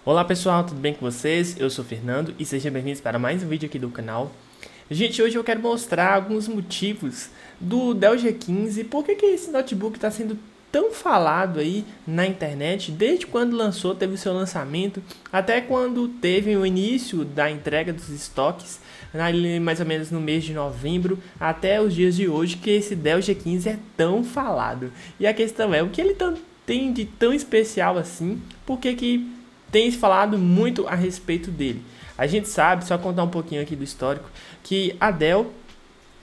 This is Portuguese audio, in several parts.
Olá pessoal, tudo bem com vocês? Eu sou o Fernando e sejam bem-vindos para mais um vídeo aqui do canal. Gente, hoje eu quero mostrar alguns motivos do Dell G15 e por que esse notebook está sendo tão falado aí na internet, desde quando lançou, teve o seu lançamento, até quando teve o início da entrega dos estoques, mais ou menos no mês de novembro, até os dias de hoje, que esse Dell G15 é tão falado. E a questão é, o que ele tem de tão especial assim? Por que tem se falado muito a respeito dele? A gente sabe, só contar um pouquinho aqui do histórico, que a Dell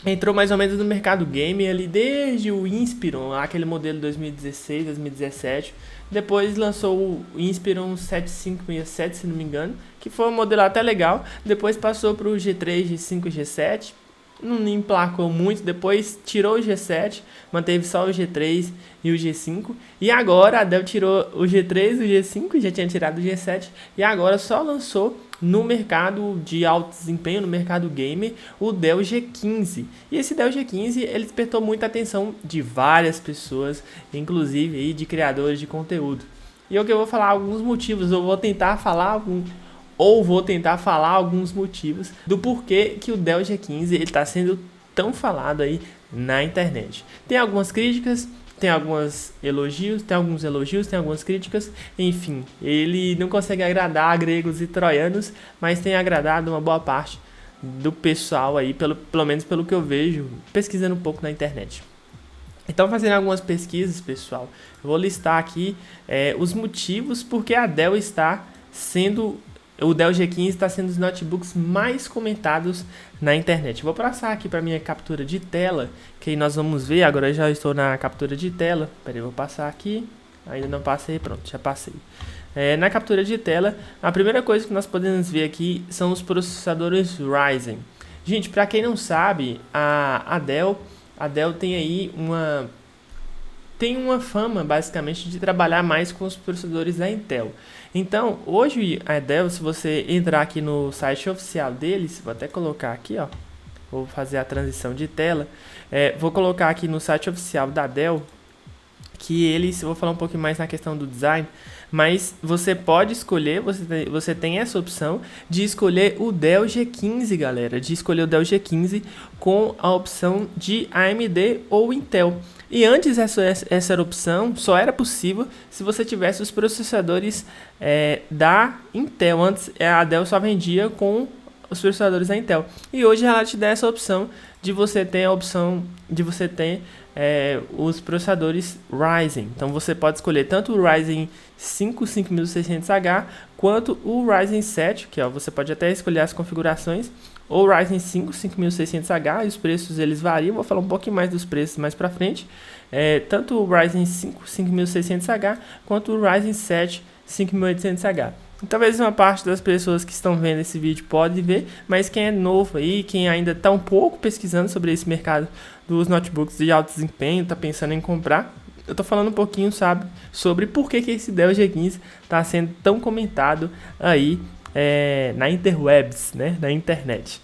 entrou mais ou menos no mercado game ali desde o Inspiron, aquele modelo 2016, 2017. Depois lançou o Inspiron 7567, se não me engano, que foi um modelo até legal. Depois passou para o G3, G5 e G7. Não emplacou muito, depois tirou o G7, manteve só o G3 e o G5. E agora a Dell tirou o G3, o G5, já tinha tirado o G7. E agora só lançou no mercado de alto desempenho, no mercado gamer, o Dell G15. E esse Dell G15, ele despertou muita atenção de várias pessoas, inclusive aí de criadores de conteúdo. E eu vou falar alguns motivos, eu vou tentar falar alguns motivos do porquê que o Dell G15 está sendo tão falado aí na internet. Tem algumas críticas, tem alguns elogios, tem algumas críticas, enfim, ele não consegue agradar gregos e troianos, mas tem agradado uma boa parte do pessoal aí, pelo menos pelo que eu vejo, pesquisando um pouco na internet. Então, fazendo algumas pesquisas, pessoal, eu vou listar aqui os motivos porque a Dell está sendo... O Dell G15 está sendo um dos notebooks mais comentados na internet. Vou passar aqui para minha captura de tela, que aí nós vamos ver. Agora eu já estou na captura de tela. Peraí, vou passar aqui. Ainda não passei, pronto, já passei. Na captura de tela, a primeira coisa que nós podemos ver aqui são os processadores Ryzen. Gente, para quem não sabe, a Dell tem aí uma fama, basicamente, de trabalhar mais com os processadores da Intel. Então, hoje a Dell, se você entrar aqui no site oficial deles, vou até colocar aqui, ó, vou fazer a transição de tela, vou colocar aqui no site oficial da Dell, que eles, vou falar um pouquinho mais na questão do design, mas você pode escolher, você tem essa opção de escolher o Dell G15, galera, de escolher o Dell G15 com a opção de AMD ou Intel. E antes essa era opção só era possível se você tivesse os processadores da Intel. Antes a Dell só vendia com os processadores da Intel. E hoje ela te dá essa opção de você ter os processadores Ryzen. Então você pode escolher tanto o Ryzen 5 5600H quanto o Ryzen 7, que você pode até escolher as configurações, ou Ryzen 5 5600H, e os preços eles variam, vou falar um pouquinho mais dos preços mais pra frente. Tanto o Ryzen 5 5600H quanto o Ryzen 7 5800H. Talvez uma parte das pessoas que estão vendo esse vídeo pode ver, mas quem é novo aí, quem ainda está um pouco pesquisando sobre esse mercado dos notebooks de alto desempenho, está pensando em comprar, eu estou falando um pouquinho, sobre por que esse Dell G15 está sendo tão comentado aí na interwebs, né, na internet.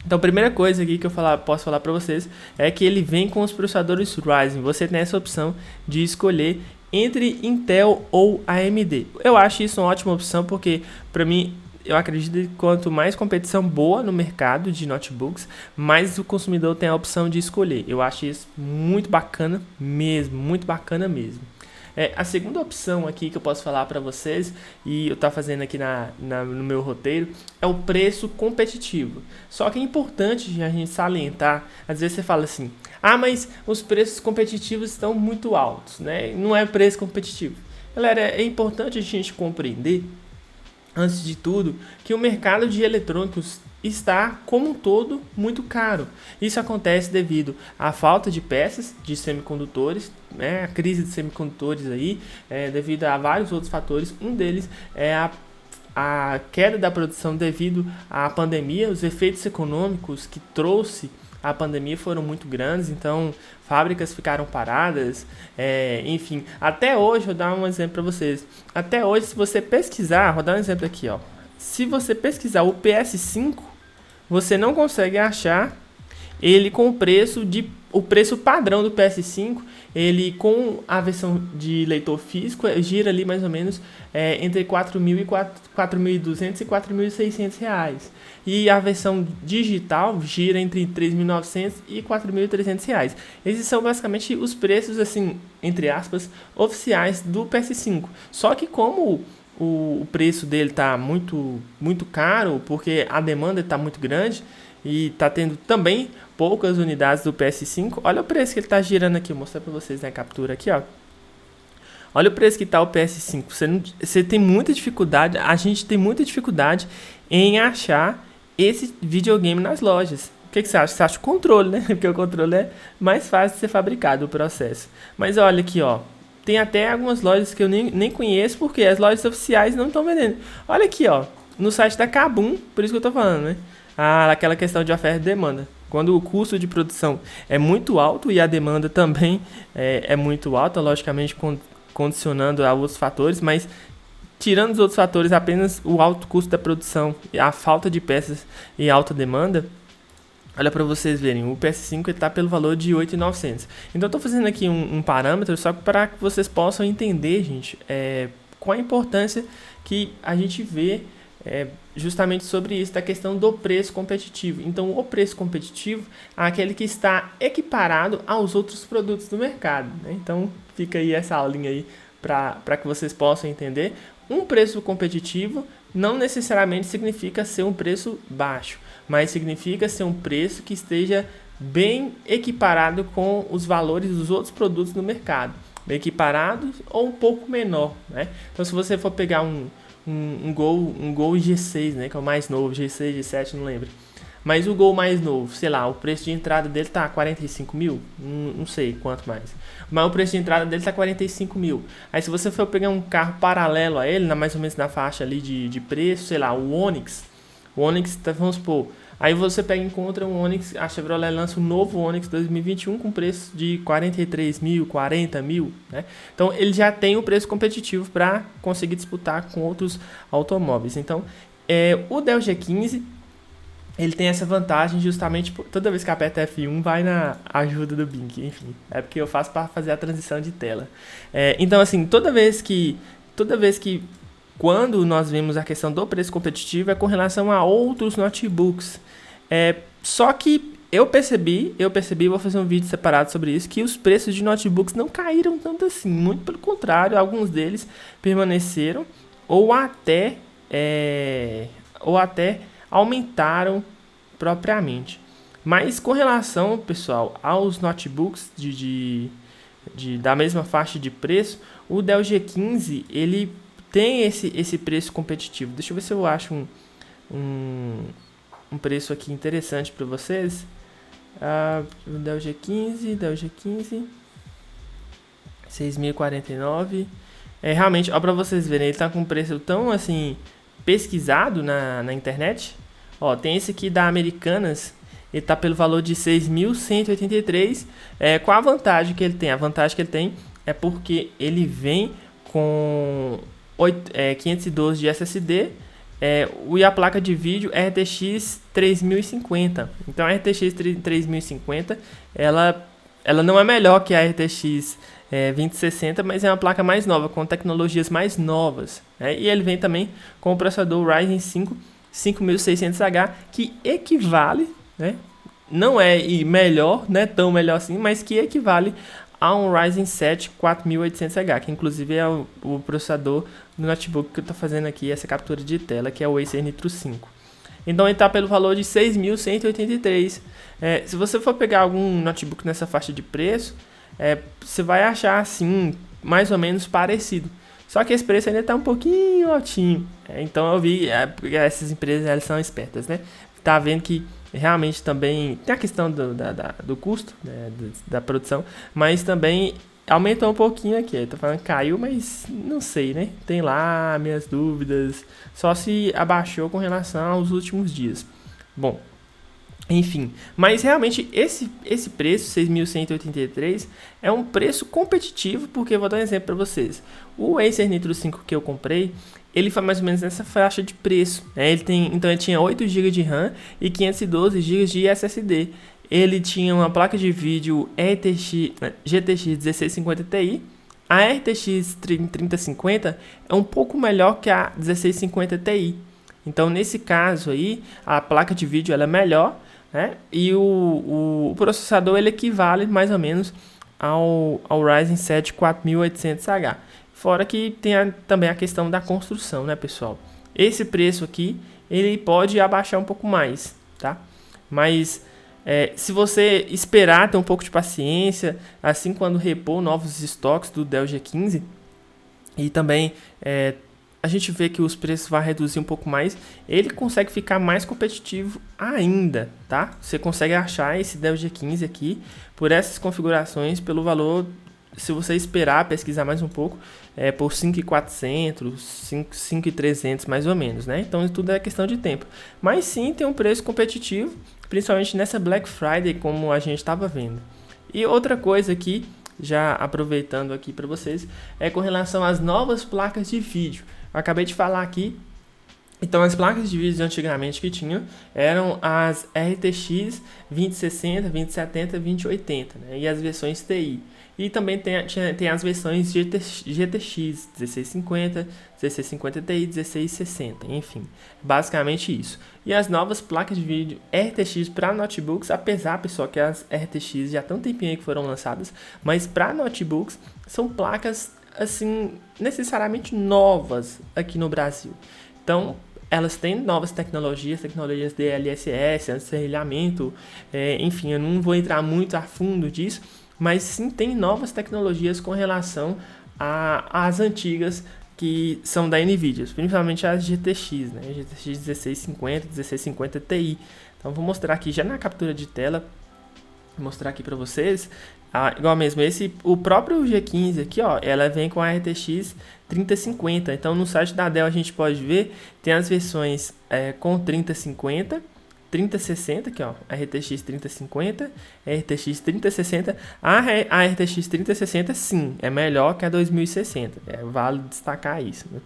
Então, a primeira coisa aqui que eu posso falar para vocês é que ele vem com os processadores Ryzen. Você tem essa opção de escolher entre Intel ou AMD. Eu acho isso uma ótima opção porque, para mim, eu acredito que quanto mais competição boa no mercado de notebooks, mais o consumidor tem a opção de escolher. Eu acho isso muito bacana mesmo, muito bacana mesmo. A segunda opção aqui que eu posso falar para vocês, e eu estou fazendo aqui no meu roteiro, é o preço competitivo. Só que é importante a gente salientar, às vezes você fala assim, mas os preços competitivos estão muito altos, né? Não é preço competitivo. Galera, é importante a gente compreender, antes de tudo, que o mercado de eletrônicos está, como um todo, muito caro. Isso acontece devido à falta de peças de semicondutores, a crise de semicondutores aí, devido a vários outros fatores. Um deles é a queda da produção devido à pandemia. Os efeitos econômicos que trouxe a pandemia foram muito grandes, então fábricas ficaram paradas, enfim. Até hoje, vou dar um exemplo para vocês. Até hoje, se você pesquisar, vou dar um exemplo aqui, ó. Se você pesquisar o PS5, você não consegue achar ele com o preço de o preço padrão do PS5, ele com a versão de leitor físico, gira ali mais ou menos entre 4.000 e 4.200 e 4.600 reais. E a versão digital gira entre 3.900 e 4.300 reais. Esses são basicamente os preços, assim, entre aspas, oficiais do PS5. Só que como o preço dele está muito, muito caro, porque a demanda está muito grande, e está tendo também poucas unidades do PS5. Olha o preço que ele está girando aqui. Vou mostrar para vocês na captura aqui, ó. Olha o preço que está o PS5. Você tem muita dificuldade, a gente tem muita dificuldade em achar esse videogame nas lojas. O que você acha? Você acha o controle, né? Porque o controle é mais fácil de ser fabricado, o processo. Mas olha aqui, ó. Tem até algumas lojas que eu nem conheço, porque as lojas oficiais não estão vendendo. Olha aqui, ó. No site da Kabum, por isso que eu tô falando, né? Aquela questão de oferta e demanda. Quando o custo de produção é muito alto e a demanda também é muito alta, logicamente condicionando a outros fatores, mas tirando os outros fatores, apenas o alto custo da produção, a falta de peças e alta demanda, olha para vocês verem, o PS5 está pelo valor de 8.900. Então estou fazendo aqui um parâmetro só para que vocês possam entender, gente, qual a importância que a gente vê justamente sobre isso, da questão do preço competitivo. Então, o preço competitivo é aquele que está equiparado aos outros produtos do mercado, né? Então, fica aí essa aulinha aí para que vocês possam entender. Um preço competitivo não necessariamente significa ser um preço baixo, mas significa ser um preço que esteja bem equiparado com os valores dos outros produtos no mercado, bem equiparados ou um pouco menor, né? Então, se você for pegar um Gol G6, né, que é o mais novo, G6, G7, não lembro. Mas o Gol mais novo, sei lá, o preço de entrada dele tá 45 mil, não sei quanto mais. Mas o preço de entrada dele tá 45 mil. Aí se você for pegar um carro paralelo a ele, mais ou menos na faixa ali de preço, sei lá, o Onix, vamos supor, aí você pega e encontra um Onix, a Chevrolet lança um novo Onix 2021 com preço de 43 mil, 40 mil, né? Então ele já tem o preço competitivo para conseguir disputar com outros automóveis. Então o Dell G15 ele tem essa vantagem justamente toda vez que aperta F1 vai na ajuda do Bing, enfim, é porque eu faço para fazer a transição de tela. Então assim, toda vez que quando nós vemos a questão do preço competitivo é com relação a outros notebooks. Só que eu percebi, vou fazer um vídeo separado sobre isso, que os preços de notebooks não caíram tanto assim. Muito pelo contrário, alguns deles permaneceram ou até aumentaram propriamente. Mas com relação, pessoal, aos notebooks da mesma faixa de preço, o Dell G15 ele tem esse preço competitivo. Deixa eu ver se eu acho um preço aqui interessante para vocês. Dell G15, 6.049. Realmente, ó, para vocês verem, ele está com um preço tão assim pesquisado na internet. Ó, tem esse aqui da Americanas, ele está pelo valor de 6.183. Qual a vantagem que ele tem? A vantagem que ele tem é porque ele vem com 512 de SSD e a placa de vídeo RTX 3050. Então a RTX 3050 ela não é melhor que a RTX 2060, mas é uma placa mais nova, com tecnologias mais novas, né? E ele vem também com o processador Ryzen 5 5600H, que equivale, né? Não é melhor, né? Tão melhor assim, mas que equivale a um Ryzen 7 4800H, que inclusive é o processador do notebook que eu estou fazendo aqui, essa captura de tela, que é o Acer Nitro 5. Então ele está pelo valor de 6.183. Se você for pegar algum notebook nessa faixa de preço, você vai achar assim, mais ou menos parecido. Só que esse preço ainda está um pouquinho altinho. Então eu vi, essas empresas elas são espertas, né? Tá vendo que realmente também tem a questão do custo, né, da produção, mas também aumentou um pouquinho aqui. Eu tô falando que caiu, mas não sei, né? Tem lá minhas dúvidas. Só se abaixou com relação aos últimos dias. Bom, enfim, mas realmente esse preço, 6.183, é um preço competitivo, porque eu vou dar um exemplo para vocês. O Acer Nitro 5 que eu comprei, ele foi mais ou menos nessa faixa de preço, né? Então ele tinha 8 GB de RAM e 512 GB de SSD. ele tinha uma placa de vídeo GTX 1650 Ti. A RTX 3050 é um pouco melhor que a 1650 Ti. Então, nesse caso aí, a placa de vídeo ela é melhor, né? E o processador ele equivale mais ou menos ao Ryzen 7 4800H. Fora que tem também a questão da construção, né, pessoal? Esse preço aqui, ele pode abaixar um pouco mais, tá? Mas se você esperar, ter um pouco de paciência, assim quando repor novos estoques do Dell G15, e também a gente vê que os preços vão reduzir um pouco mais, ele consegue ficar mais competitivo ainda, tá? Você consegue achar esse Dell G15 aqui por essas configurações, pelo valor, se você esperar, pesquisar mais um pouco, por 5.400, 5.300 mais ou menos, né? Então tudo é questão de tempo. Mas sim, tem um preço competitivo, principalmente nessa Black Friday, como a gente estava vendo. E outra coisa aqui, já aproveitando aqui para vocês, é com relação às novas placas de vídeo. Eu acabei de falar aqui. Então, as placas de vídeo antigamente que tinham eram as RTX 2060, 2070, 2080, né? E as versões TI. E também tem as versões GTX 1650, 1650 Ti, 1660, enfim, basicamente isso. E as novas placas de vídeo RTX para notebooks, apesar, pessoal, que as RTX já tem um tempinho aí que foram lançadas, mas para notebooks são placas, assim, necessariamente novas aqui no Brasil. Então, elas têm novas tecnologias DLSS, anti-serrilhamento, enfim, eu não vou entrar muito a fundo disso, mas sim tem novas tecnologias com relação às antigas que são da NVIDIA, principalmente as GTX, né? GTX 1650, 1650 Ti. Então vou mostrar aqui já na captura de tela, vou mostrar aqui para vocês, igual mesmo, o próprio G15 aqui, ó, ela vem com a RTX 3050, então no site da Dell a gente pode ver, tem as versões com 3050, 3060, aqui ó, a RTX 3050, a RTX 3060, a RTX 3060 sim, é melhor que a 2060, vale destacar isso, né?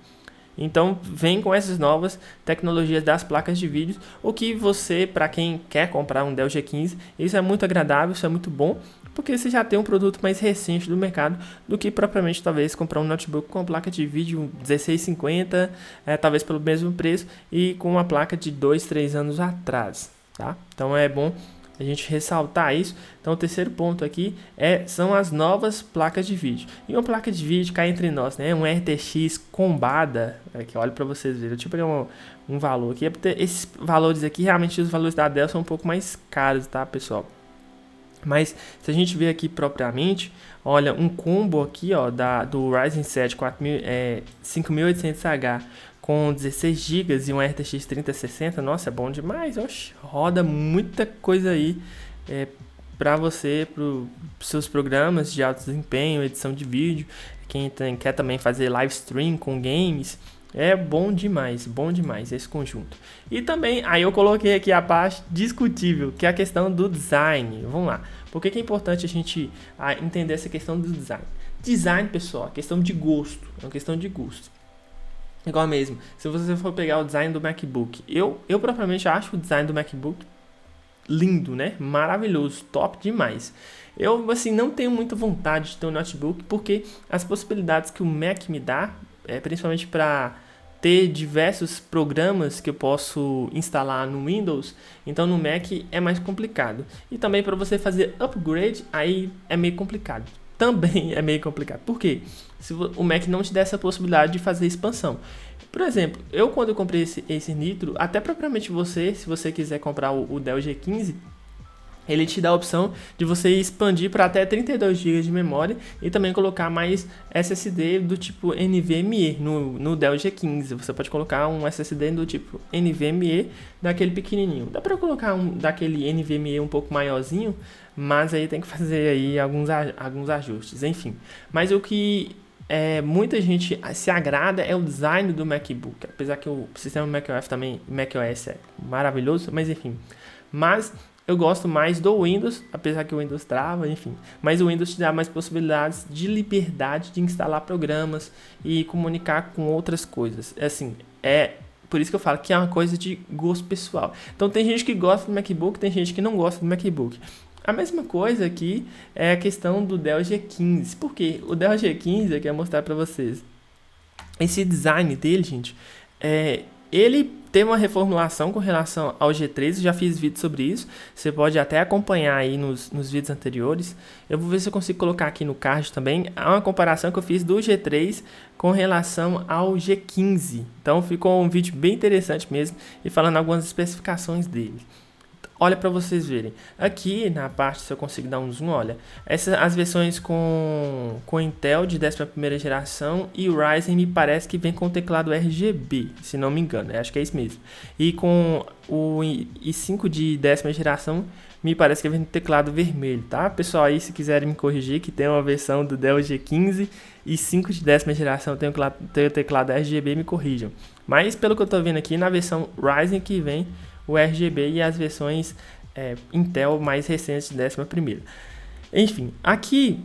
Então vem com essas novas tecnologias das placas de vídeo, o que você, para quem quer comprar um Dell G15, isso é muito agradável, isso é muito bom, porque você já tem um produto mais recente do mercado do que propriamente talvez comprar um notebook com placa de vídeo 1650, talvez pelo mesmo preço e com uma placa de 2, 3 anos atrás, tá? Então é bom a gente ressaltar isso. Então o terceiro ponto aqui são as novas placas de vídeo. E uma placa de vídeo cá entre nós, né? Um RTX combada, que olha para vocês verem. Deixa eu pegar um valor aqui, porque esses valores aqui, realmente os valores da Dell são um pouco mais caros, tá, pessoal? Mas se a gente ver aqui propriamente, olha, um combo aqui, ó, do Ryzen 7 5800H com 16 GB e um RTX 3060, nossa, é bom demais, oxe, roda muita coisa aí para você, para os seus programas de alto desempenho, edição de vídeo, quem quer também fazer live stream com games. É bom demais esse conjunto. E também, aí eu coloquei aqui a parte discutível, que é a questão do design. Vamos lá. Por que é importante a gente entender essa questão do design? Design, pessoal, é questão de gosto. É uma questão de gosto. Igual mesmo, se você for pegar o design do MacBook, eu propriamente acho o design do MacBook lindo, né? Maravilhoso, top demais. Eu, assim, não tenho muita vontade de ter um notebook, porque as possibilidades que o Mac me dá, principalmente para ter diversos programas que eu posso instalar no Windows, então no Mac é mais complicado. E também para você fazer upgrade, aí é meio complicado. Também é meio complicado. Por quê? Se o Mac não te der essa possibilidade de fazer expansão. Por exemplo, quando eu comprei esse Nitro, até propriamente se você quiser comprar o Dell G15, ele te dá a opção de você expandir para até 32 GB de memória e também colocar mais SSD do tipo NVMe no Dell G15. Você pode colocar um SSD do tipo NVMe daquele pequenininho. Dá para colocar daquele NVMe um pouco maiorzinho, mas aí tem que fazer aí alguns ajustes, enfim. Mas o que muita gente se agrada é o design do MacBook, apesar que o sistema macOS é maravilhoso, mas enfim. Mas eu gosto mais do Windows, apesar que o Windows trava, enfim. Mas o Windows te dá mais possibilidades de liberdade de instalar programas e comunicar com outras coisas. Assim, por isso que eu falo que é uma coisa de gosto pessoal. Então tem gente que gosta do MacBook, tem gente que não gosta do MacBook. A mesma coisa aqui é a questão do Dell G15. Por quê? O Dell G15, eu quero mostrar para vocês. Esse design dele, gente, ele tem uma reformulação com relação ao G3, eu já fiz vídeo sobre isso, você pode até acompanhar aí nos vídeos anteriores. Eu vou ver se eu consigo colocar aqui no card também, há uma comparação que eu fiz do G3 com relação ao G15. Então ficou um vídeo bem interessante mesmo, e falando algumas especificações dele. Olha para vocês verem. Aqui na parte, se eu consigo dar um zoom, olha. As versões com Intel de 11ª geração e o Ryzen me parece que vem com o teclado RGB, se não me engano. Acho que é isso mesmo. E com o i5 de 10ª geração, me parece que vem com o teclado vermelho, tá? Pessoal aí, se quiserem me corrigir, que tem uma versão do Dell G15 e 5 de 10ª geração tem o teclado RGB, me corrijam. Mas pelo que eu tô vendo aqui, na versão Ryzen que vem o RGB e as versões Intel mais recentes de 11ª. Enfim, aqui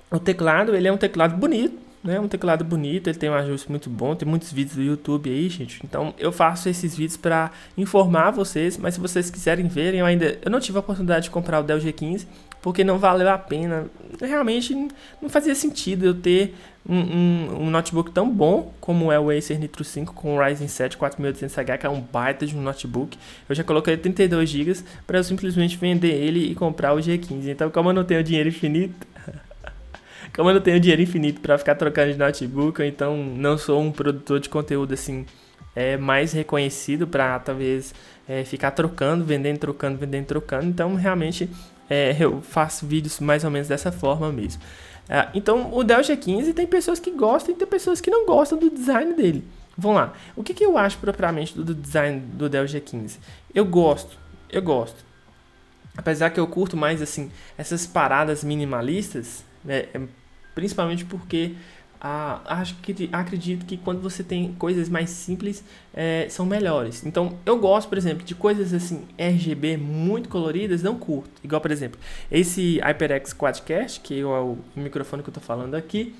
o teclado, ele é um teclado bonito, né? Um teclado bonito, ele tem um ajuste muito bom, tem muitos vídeos do YouTube aí, gente. Então eu faço esses vídeos para informar vocês, mas se vocês quiserem verem, eu não tive a oportunidade de comprar o Dell G15, porque não valeu a pena. Realmente não fazia sentido eu ter um notebook tão bom como é o Acer Nitro 5 com o Ryzen 7 4800H, que é um baita de um notebook. Eu já coloquei 32 GB para eu simplesmente vender ele e comprar o G15. Então, como eu não tenho dinheiro infinito, para ficar trocando de notebook, ou então não sou um produtor de conteúdo assim mais reconhecido para talvez ficar trocando, vendendo, trocando. Então, realmente eu faço vídeos mais ou menos dessa forma mesmo. Então, o Dell G15 tem pessoas que gostam e tem pessoas que não gostam do design dele. Vamos lá. O que eu acho propriamente do design do Dell G15? Eu gosto. Apesar que eu curto mais assim essas paradas minimalistas, né, principalmente porque acredito que quando você tem coisas mais simples, são melhores. Então, eu gosto, por exemplo, de coisas assim, RGB muito coloridas, não curto. Igual, por exemplo, esse HyperX Quadcast, que é o microfone que eu tô falando aqui,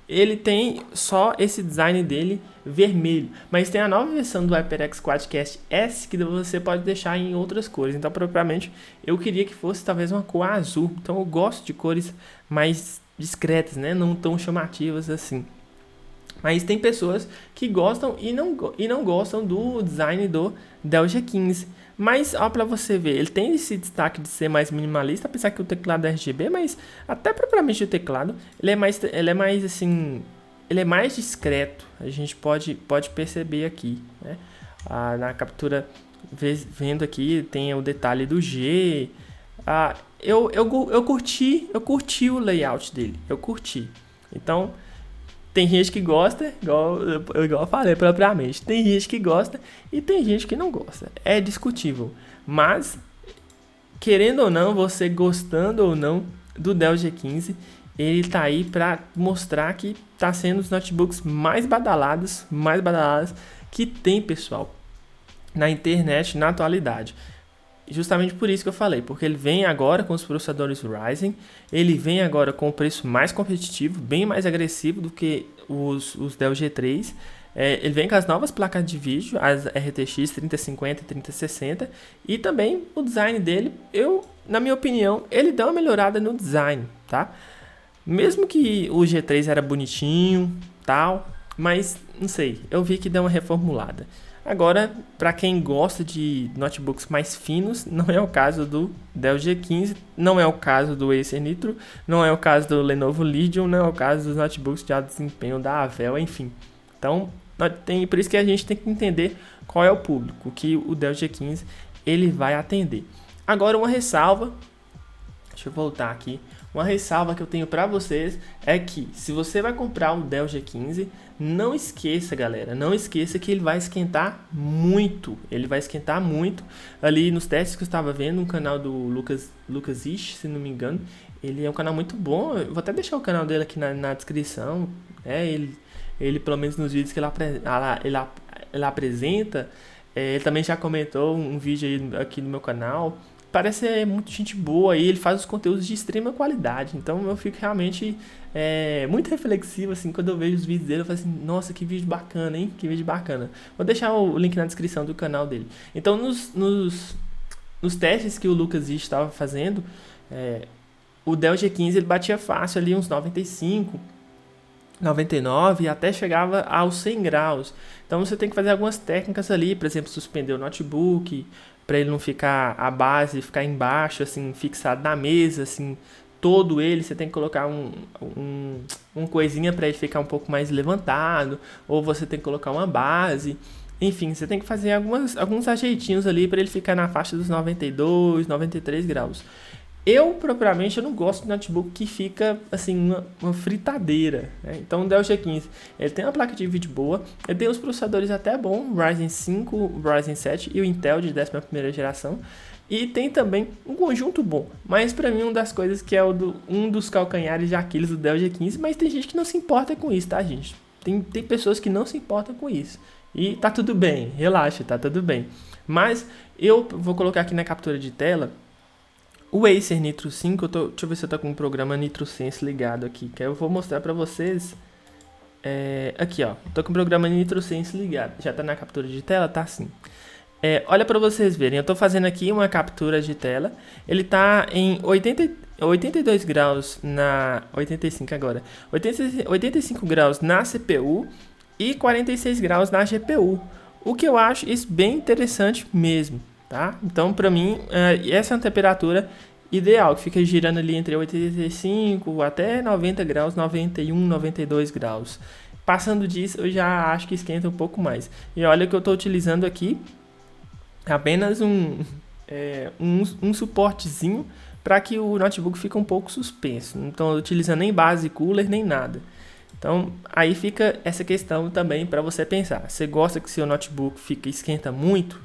ele tem só esse design dele vermelho. Mas tem a nova versão do HyperX Quadcast S, que você pode deixar em outras cores. Então, propriamente, eu queria que fosse talvez uma cor azul. Então, eu gosto de cores mais discretas, né? Não tão chamativas assim. Mas tem pessoas que gostam e não gostam do design do Dell G15. Mas, ó, pra você ver, ele tem esse destaque de ser mais minimalista, apesar que o teclado é RGB, mas até propriamente o teclado, ele é mais discreto. A gente pode perceber aqui, né? Na captura, vendo aqui, tem o detalhe do G. Eu curti o layout dele, eu curti. Então, tem gente que gosta, igual eu falei propriamente, tem gente que gosta e tem gente que não gosta. É discutível, mas, querendo ou não, você gostando ou não do Dell G15, ele tá aí para mostrar que tá sendo os notebooks mais badalados que tem, pessoal, na internet na atualidade. Justamente por isso que eu falei, porque ele vem agora com os processadores Ryzen, ele vem agora com o preço mais competitivo, bem mais agressivo do que os Dell G3, ele vem com as novas placas de vídeo, as RTX 3050 e 3060, e também o design dele, na minha opinião, ele dá uma melhorada no design, tá? Mesmo que o G3 era bonitinho, tal, mas não sei, eu vi que deu uma reformulada. Agora, para quem gosta de notebooks mais finos, não é o caso do Dell G15, não é o caso do Acer Nitro, não é o caso do Lenovo Legion, não é o caso dos notebooks de alto desempenho da Avel, enfim. Então, por isso que a gente tem que entender qual é o público que o Dell G15 ele vai atender. Agora, uma ressalva, deixa eu voltar aqui. Uma ressalva que eu tenho para vocês é que se você vai comprar um Dell G15, não esqueça, galera, não esqueça que ele vai esquentar muito. Ele vai esquentar muito. Ali nos testes que eu estava vendo, no canal do Lucas Ish, se não me engano, ele é um canal muito bom. Eu vou até deixar o canal dele aqui na descrição. Ele pelo menos nos vídeos que ele apresenta, ele também já comentou um vídeo aí aqui no meu canal. parece ser muito gente boa e ele faz os conteúdos de extrema qualidade. Então eu fico realmente muito reflexivo, assim, quando eu vejo os vídeos dele. Eu falo assim, nossa, que vídeo bacana, hein? Que vídeo bacana. Vou deixar o link na descrição do canal dele. Então nos testes que o Lucas estava fazendo, o Dell G15 ele batia fácil ali uns 95, 99 e até chegava aos 100 graus. Então você tem que fazer algumas técnicas ali, por exemplo, suspender o notebook para ele não ficar a base, ficar embaixo, assim, fixado na mesa, assim, todo ele. Você tem que colocar um coisinha para ele ficar um pouco mais levantado, ou você tem que colocar uma base. Enfim, você tem que fazer alguns ajeitinhos ali para ele ficar na faixa dos 92, 93 graus. Eu, propriamente, eu não gosto de notebook que fica, assim, uma fritadeira, né? Então, o Dell G15, ele tem uma placa de vídeo boa, ele tem os processadores até bons, Ryzen 5, Ryzen 7 e o Intel de 11ª geração. E tem também um conjunto bom, mas pra mim uma das coisas que é um dos calcanhares de Aquiles do Dell G15, mas tem gente que não se importa com isso, tá, gente? Tem pessoas que não se importam com isso. E tá tudo bem, relaxa, tá tudo bem. Mas eu vou colocar aqui na captura de tela o Acer Nitro 5, deixa eu ver se eu tô com o programa NitroSense ligado aqui, que eu vou mostrar pra vocês. Aqui, ó, tô com o programa NitroSense ligado, já tá na captura de tela, tá assim. Olha pra vocês verem, eu tô fazendo aqui uma captura de tela, ele tá em 82 graus na... 85 agora, 85 graus na CPU e 46 graus na GPU, o que eu acho isso bem interessante mesmo. Tá? Então, para mim, essa é uma temperatura ideal, que fica girando ali entre 85 até 90 graus, 91, 92 graus. Passando disso, eu já acho que esquenta um pouco mais. E olha que eu estou utilizando aqui apenas um suportezinho para que o notebook fique um pouco suspenso. Não estou utilizando nem base cooler, nem nada. Então, aí fica essa questão também para você pensar. Você gosta que seu notebook esquenta muito,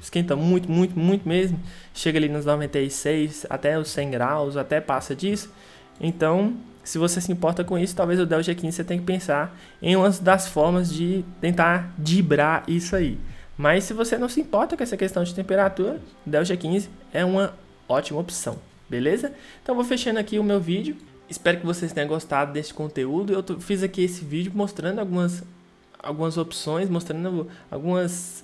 muito, muito mesmo, chega ali nos 96, até os 100 graus, até passa disso. Então, se você se importa com isso, talvez o Dell G15 você tenha que pensar em uma das formas de tentar driblar isso aí. Mas se você não se importa com essa questão de temperatura, o Dell G15 é uma ótima opção, beleza? Então, vou fechando aqui o meu vídeo. Espero que vocês tenham gostado desse conteúdo. Eu fiz aqui esse vídeo mostrando algumas opções, mostrando alguns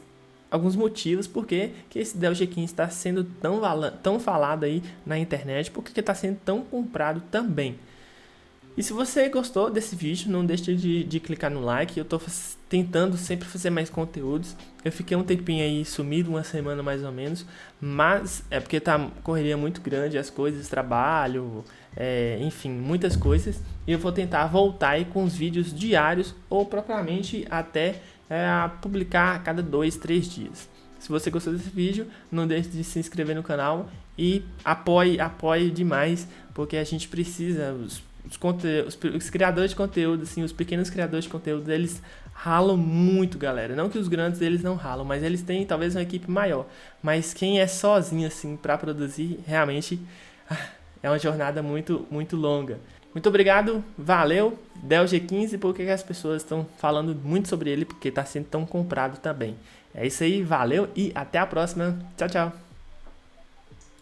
motivos porque que esse Dell G15 está sendo tão falado aí na internet, porque está sendo tão comprado também. E se você gostou desse vídeo, não deixe de clicar no like. Eu estou tentando sempre fazer mais conteúdos. Eu fiquei um tempinho aí sumido, uma semana mais ou menos, mas é porque tá correria muito grande, as coisas, trabalho, enfim, muitas coisas. E eu vou tentar voltar aí com os vídeos diários ou propriamente até publicar a cada 2, 3 dias. Se você gostou desse vídeo, não deixe de se inscrever no canal e apoie demais, porque a gente precisa... Os criadores de conteúdo, assim, os pequenos criadores de conteúdo, eles ralam muito, galera. Não que os grandes eles não ralam, mas eles têm talvez uma equipe maior. Mas quem é sozinho assim para produzir, realmente é uma jornada muito, muito longa. Muito obrigado, valeu. Dell G15, porque as pessoas estão falando muito sobre ele, porque está sendo tão comprado também. É isso aí, valeu e até a próxima. Tchau, tchau.